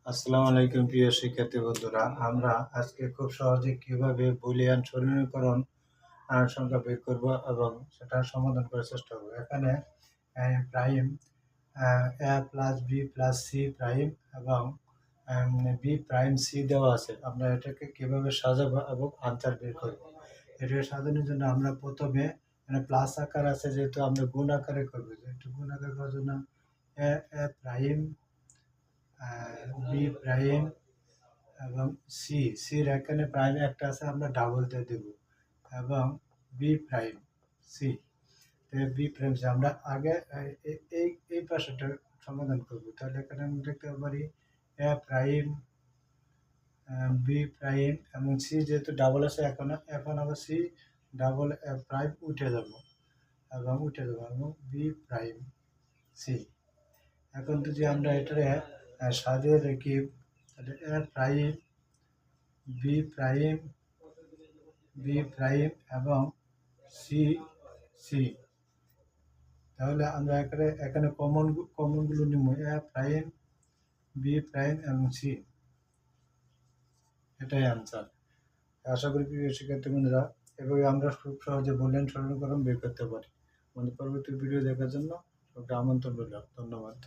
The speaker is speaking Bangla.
আসসালামু আলাইকুম প্রিয় শিক্ষার্থী বন্ধুরা, আমরা আজকে খুব সহজে কিভাবে বুলিয়ান সমীকরণ সংখ্যা বের করব এবং সেটা সমাধান করার চেষ্টা করব। এখানে prime A plus B plus C prime এবং বি প্রাইম সি দেওয়া আছে। আমরা এটাকে কিভাবে সাজাবো এবং আনসার বের করব। এটাকে সাজানোর জন্য আমরা প্রথমে প্লাস আকার আছে, যেহেতু আমরা গুণ আকারে করবো, যেহেতু গুণ আকার করার জন্য এ প্রাইম বি প্রাইম এবং সির এখানে প্রাইম একটা আছে, আমরা ডাবল দিয়ে দেব এবং B prime C. B prime C আমরা আগে এই এই পাশেটা সমাধান করব। তাহলে এখানে আমরা দেখতে পারি এ প্রাইম বি প্রাইম এবং সি, যেহেতু ডাবল আছে এখন এখন আবার সি ডাবল প্রাইম উঠে যাব এবং বি প্রাইম সি। এখন যদি আমরা এটারে সাজিয়ে রাখি, তাহলে এ প্রাইম বি প্রাইম এবং সি সি। তাহলে আমরা এখানে কমনগুলো নিব, এ প্রাইম বি প্রাইম এবং সি। এটাই আনসার। আশা করি প্রিয় শিক্ষার্থী বন্ধুরা, এভাবে আমরা খুব সহজে বুলিয়ান সমীকরণ বের করতে পারি। আমাদের পরবর্তী ভিডিও দেখার জন্য সবাইকে আমন্ত্রণ রইল। ধন্যবাদ।